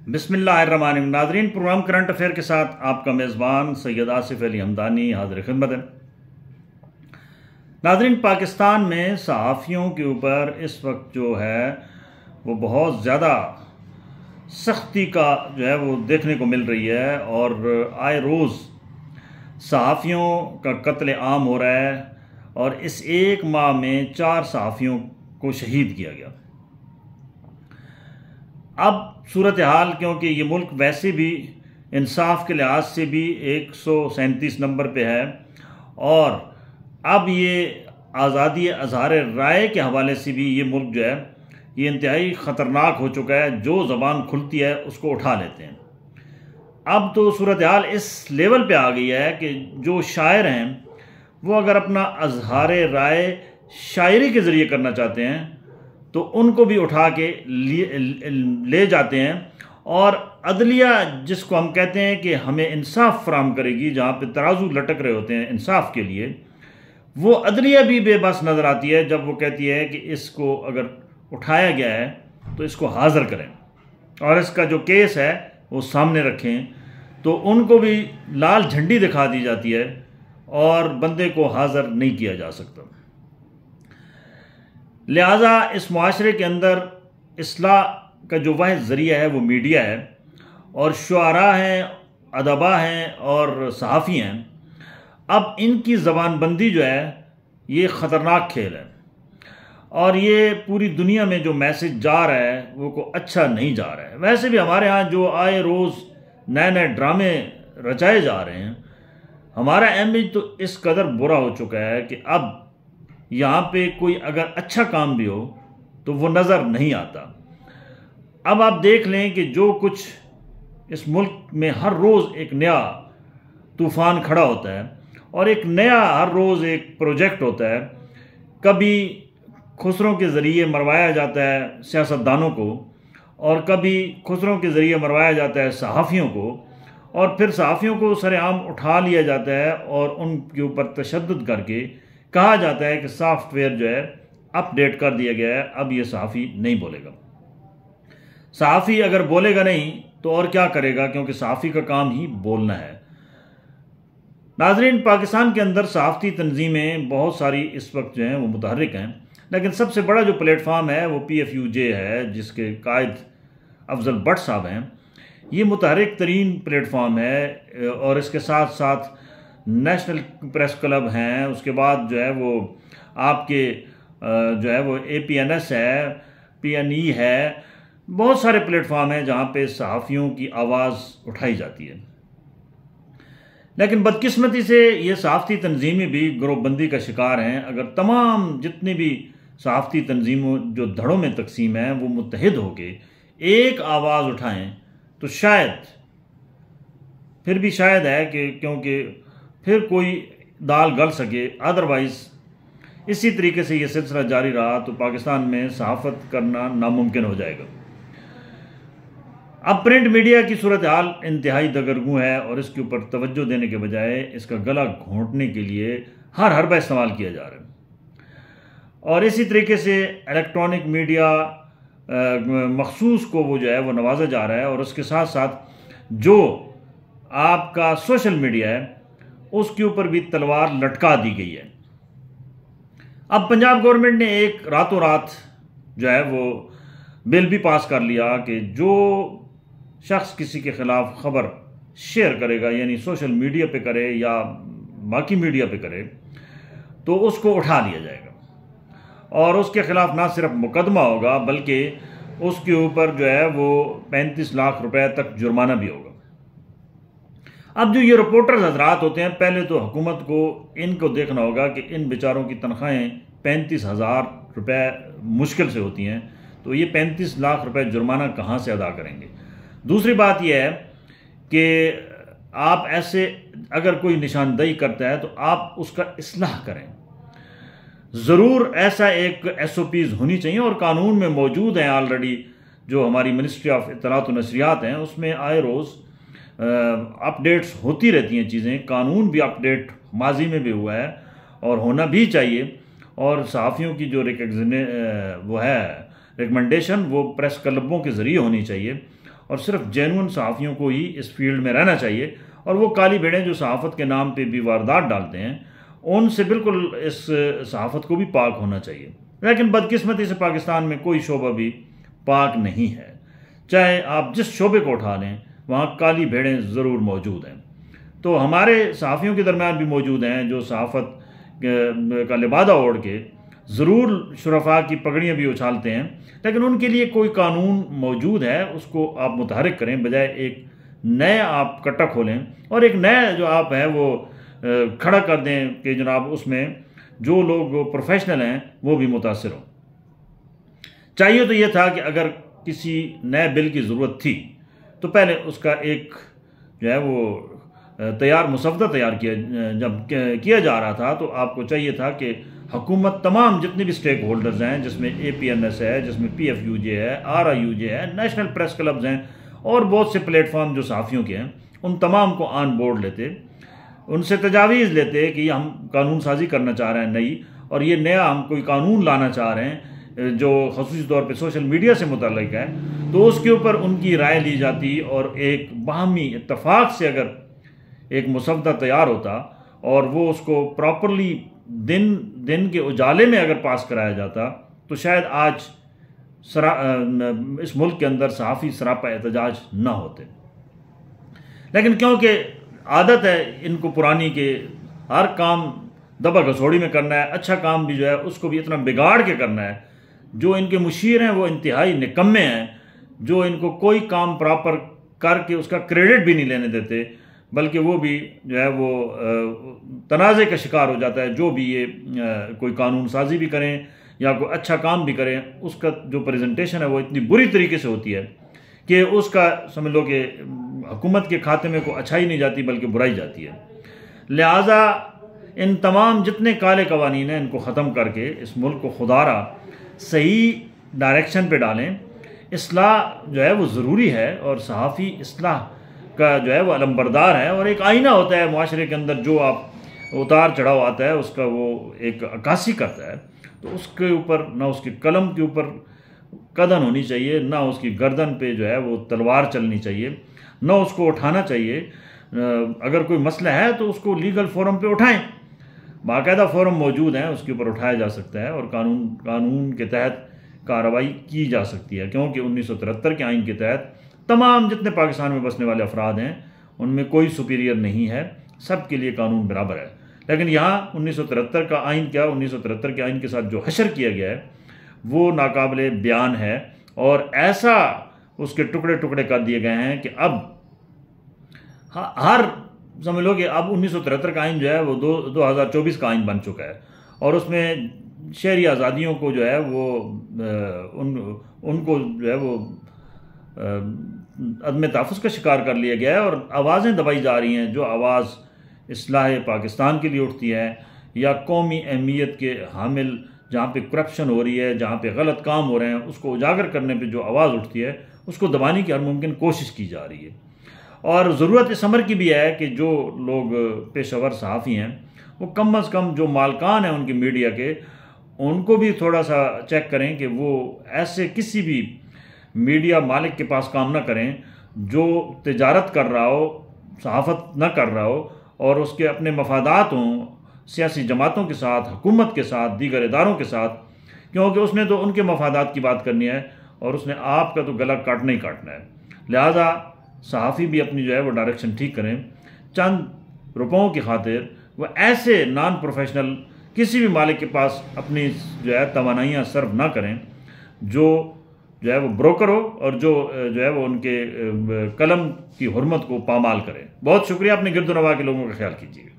बिस्मिल्लाहिर्रहमानिर्रहीम। नाज़रीन, programme current affair के साथ आपका मेज़बान सैयद आसिफ अली हमदानी हाज़िर खिदमत है। नाज़रीन, पाकिस्तान में सहाफ़ियों के ऊपर इस वक्त जो है वो बहुत ज़्यादा सख्ती का जो है वो देखने को मिल रही है और आए रोज़ सहाफ़ियों का कत्ल आम हो रहा है और इस एक माह में 4 सहाफ़ियों को शहीद किया गया। अब सूरत हाल, क्योंकि ये मुल्क वैसे भी इंसाफ के लिहाज से भी 137 नंबर पे है और अब ये आज़ादी अज़हार राय के हवाले से भी ये मुल्क जो है ये इंतहाई ख़तरनाक हो चुका है। जो ज़बान खुलती है उसको उठा लेते हैं। अब तो सूरत हाल इस लेवल पे आ गई है कि जो शायर हैं वो अगर अपना अज़हार राय शायरी के ज़रिए करना चाहते हैं तो उनको भी उठा के ले जाते हैं और अदलिया, जिसको हम कहते हैं कि हमें इंसाफ फराम करेगी, जहाँ पे तराजू लटक रहे होते हैं इंसाफ के लिए, वो अदलिया भी बेबस नज़र आती है जब वो कहती है कि इसको अगर उठाया गया है तो इसको हाज़िर करें और इसका जो केस है वो सामने रखें। तो उनको भी लाल झंडी दिखा दी जाती है और बंदे को हाज़िर नहीं किया जा सकता। लिहाजा इस मुआशरे के अंदर इस्लाह का जो वाहिद ज़रिया है वो मीडिया है और शुआरा हैं, अदबा हैं और सहाफ़ी हैं। अब इनकी ज़बानबंदी जो है ये ख़तरनाक खेल है और ये पूरी दुनिया में जो मैसेज जा रहा है वो को अच्छा नहीं जा रहा है। वैसे भी हमारे यहाँ जो आए रोज़ नए नए ड्रामे रचाए जा रहे हैं, हमारा इमेज तो इस कदर बुरा हो चुका है कि अब यहाँ पे कोई अगर अच्छा काम भी हो तो वो नज़र नहीं आता। अब आप देख लें कि जो कुछ इस मुल्क में हर रोज़ एक नया तूफ़ान खड़ा होता है और एक नया हर रोज़ एक प्रोजेक्ट होता है। कभी खुसरों के ज़रिए मरवाया जाता है सियासतदानों को और कभी खुसरों के ज़रिए मरवाया जाता है सहाफ़ियों को और फिर सहाफ़ियों को सरेआम उठा लिया जाता है और उनके ऊपर तशद्दुद करके कहा जाता है कि सॉफ्टवेयर जो है अपडेट कर दिया गया है, अब ये सहाफ़ी नहीं बोलेगा। सहाफ़ी अगर बोलेगा नहीं तो और क्या करेगा, क्योंकि सहाफ़ी का काम ही बोलना है। नाज़रीन, पाकिस्तान के अंदर सहाफ़ती तंजीमें बहुत सारी इस वक्त जो हैं वो मुतहर्रिक हैं, लेकिन सबसे बड़ा जो प्लेटफार्म है वो PFUJ है, जिसके कायद अफजल भट्ट साहब हैं। ये मुतहर्रिक तरीन प्लेटफार्म है और इसके साथ साथ नेशनल प्रेस क्लब हैं, उसके बाद जो है वो आपके जो है वो APNS है, PNE है, बहुत सारे प्लेटफार्म हैं जहाँ पे सहाफ़ियों की आवाज़ उठाई जाती है। लेकिन बदकिस्मती से ये सहाफ़ती तंजीमें भी गिरोहबंदी का शिकार हैं। अगर तमाम जितनी भी सहाफ़ती तंजीमों जो धड़ों में तकसीम हैं वो मुत्तहिद होके एक आवाज़ उठाएं तो शायद, फिर भी शायद है कि क्योंकि फिर कोई दाल गल सके, अदरवाइज़ इसी तरीके से ये सिलसिला जारी रहा तो पाकिस्तान में सहाफ़त करना नामुमकिन हो जाएगा। अब प्रिंट मीडिया की सूरत हाल इंतहाई दगरगू है और इसके ऊपर तवज्जो देने के बजाय इसका गला घोंटने के लिए हर हरबा इस्तेमाल किया जा रहा है और इसी तरीके से इलेक्ट्रॉनिक मीडिया मखसूस को वो जो है वो नवाजा जा रहा है और उसके साथ साथ जो आपका सोशल मीडिया है उसके ऊपर भी तलवार लटका दी गई है। अब पंजाब गवर्नमेंट ने एक रातों रात जो है वो बिल भी पास कर लिया कि जो शख्स किसी के ख़िलाफ़ ख़बर शेयर करेगा, यानी सोशल मीडिया पे करे या बाकी मीडिया पे करे, तो उसको उठा लिया जाएगा और उसके ख़िलाफ़ ना सिर्फ मुकदमा होगा बल्कि उसके ऊपर जो है वो 35 लाख रुपए तक जुर्माना भी होगा। अब जो ये रिपोर्टर्स हजरात होते हैं, पहले तो हुकूमत को इनको देखना होगा कि इन बेचारों की तनख्वाहें 35,000 रुपये मुश्किल से होती हैं, तो ये 35 लाख रुपए जुर्माना कहाँ से अदा करेंगे। दूसरी बात यह है कि आप ऐसे अगर कोई निशानदेही करता है तो आप उसका इस्लाह करें। ज़रूर ऐसा एक SOPs होनी चाहिए और कानून में मौजूद हैं ऑलरेडी, जो हमारी मिनिस्ट्री ऑफ इत्तलात व नशरियात हैं उसमें आए रोज़ अपडेट्स होती रहती हैं चीज़ें। कानून भी अपडेट माजी में भी हुआ है और होना भी चाहिए और सहाफ़ियों की जो वो है रिकमेंडेशन वो प्रेस क्लबों के ज़रिए होनी चाहिए और सिर्फ जेन्युइन सहाफ़ियों को ही इस फील्ड में रहना चाहिए। और वो काली भेड़ें जो सहाफ़त के नाम पे भी वारदात डालते हैं, उनसे बिल्कुल इस सहाफ़त को भी पाक होना चाहिए। लेकिन बदकिस्मती से पाकिस्तान में कोई शोबा भी पाक नहीं है। चाहे आप जिस शोबे को उठा लें, वहाँ काली भेड़ें ज़रूर मौजूद हैं। तो हमारे सहाफ़ियों के दरमियान भी मौजूद हैं जो सहाफ़त का लिबादा ओढ़ के ज़रूर शुरफा की पगड़ियाँ भी उछालते हैं, लेकिन उनके लिए कोई कानून मौजूद है, उसको आप मुतहरिक करें, बजाय एक नए आप कट्टा खोलें और एक नया जो आप है वो खड़ा कर दें कि जनाब उसमें जो लोग प्रोफेशनल हैं वो भी मुतासिर हों। चाहिए तो ये था कि अगर किसी नए बिल की ज़रूरत थी तो पहले उसका एक जो है वो तैयार मुसवदा तैयार किया जा रहा था, तो आपको चाहिए था कि हुकूमत तमाम जितने भी स्टेक होल्डर्स हैं, जिसमें APNS है, जिसमें PFUJ है, RIUJ है, नेशनल प्रेस क्लब्स हैं और बहुत से प्लेटफॉर्म जो सहाफ़ियों के हैं, उन तमाम को ऑन बोर्ड लेते, उनसे तजावीज़ लेते कि हम कानून साजी करना चाह रहे हैं नई, और ये नया हम कोई कानून लाना चाह रहे हैं जो ख़ुसूसी तौर पे सोशल मीडिया से मुतल्लिक़ है, तो उसके ऊपर उनकी राय ली जाती और एक बाहमी इत्तफाक़ से अगर एक मुसवदा तैयार होता और वो उसको प्रॉपरली दिन के उजाले में अगर पास कराया जाता, तो शायद आज इस मुल्क के अंदर सहाफ़ी सरापा एहतजाज ना होते। लेकिन क्योंकि आदत है इनको पुरानी के हर काम दबा घसोड़ी में करना है, अच्छा काम भी जो है उसको भी इतना बिगाड़ के करना है। जो इनके मुशीर हैं वो इंतहाई निकम्मे हैं, जो इनको कोई काम प्रॉपर करके उसका क्रेडिट भी नहीं लेने देते, बल्कि वो भी जो है वो तनाज़े का शिकार हो जाता है। जो भी ये कोई कानून साजी भी करें या कोई अच्छा काम भी करें, उसका जो प्रेजेंटेशन है वो इतनी बुरी तरीके से होती है कि उसका समझ लो कि हुकूमत के खाते में कोई अच्छाई नहीं जाती बल्कि बुराई जाती है। लिहाजा इन तमाम जितने काले कवानीन हैं इनको ख़त्म करके इस मुल्क को खुदारा सही डायरेक्शन पे डालें। इस्लाह जो है वो ज़रूरी है और सहाफ़ी इस्लाह का जो है वो अलंबरदार है, और एक आईना होता है माशरे के अंदर, जो आप उतार चढ़ाव आता है उसका वो एक अक्कासी करता है। तो उसके ऊपर ना उसके कलम के ऊपर कदन होनी चाहिए, ना उसकी गर्दन पे जो है वो तलवार चलनी चाहिए, ना उसको उठाना चाहिए। अगर कोई मसला है तो उसको लीगल फोरम पे उठाएं, बाकायदा फोरम मौजूद हैं, उसके ऊपर उठाया जा सकता है और कानून के तहत कार्रवाई की जा सकती है। क्योंकि 1973 के आइन के तहत तमाम जितने पाकिस्तान में बसने वाले अफराद हैं उनमें कोई सुपीरियर नहीं है, सब के लिए कानून बराबर है। लेकिन यहाँ 1973 का आइन क्या, 1973 के आइन के साथ जो हशर किया गया है वो नाकाबिले बयान है, और ऐसा उसके टुकड़े टुकड़े कर दिए गए हैं कि अब हर समझ लो कि अब 1973 का आइन जो है वो 2024 का आइन बन चुका है, और उसमें शहरी आज़ादियों को जो है वो उनको जो है वो अदम तहफ़्फ़ुज़ का शिकार कर लिया गया है, और आवाज़ें दबाई जा रही हैं। जो आवाज़ इस्लाह पाकिस्तान के लिए उठती है या कौमी अहमियत के हामिल, जहाँ पे करप्शन हो रही है, जहाँ पे गलत काम हो रहे हैं, उसको उजागर करने पे जो आवाज़ उठती है उसको दबाने की हर मुमकिन कोशिश की जा रही है। और ज़रूरत इस अमर की भी है कि जो लोग पेशेवर सहाफ़ी हैं वो कम अज़ कम जो मालकान हैं उनके मीडिया के, उनको भी थोड़ा सा चेक करें कि वो ऐसे किसी भी मीडिया मालिक के पास काम ना करें जो तिजारत कर रहा हो, सहाफ़त ना कर रहा हो, और उसके अपने मफादात हों सियासी जमातों के साथ, हुकूमत के साथ, दीगर इदारों के साथ, क्योंकि उसने तो उनके मफादात की बात करनी है और उसने आपका तो गला काटना ही काटना है। लिहाजा सहाफ़ी भी अपनी जो है वो डायरेक्शन ठीक करें। चंद रुपयों की खातिर वह ऐसे नॉन प्रोफेशनल किसी भी मालिक के पास अपनी जो है तवानाइयाँ सर्व ना करें जो है वो ब्रोकर हो और जो है वो उनके कलम की हुर्मत को पामाल करें। बहुत शुक्रिया, अपने गिरदोनवा के लोगों का ख्याल कीजिएगा।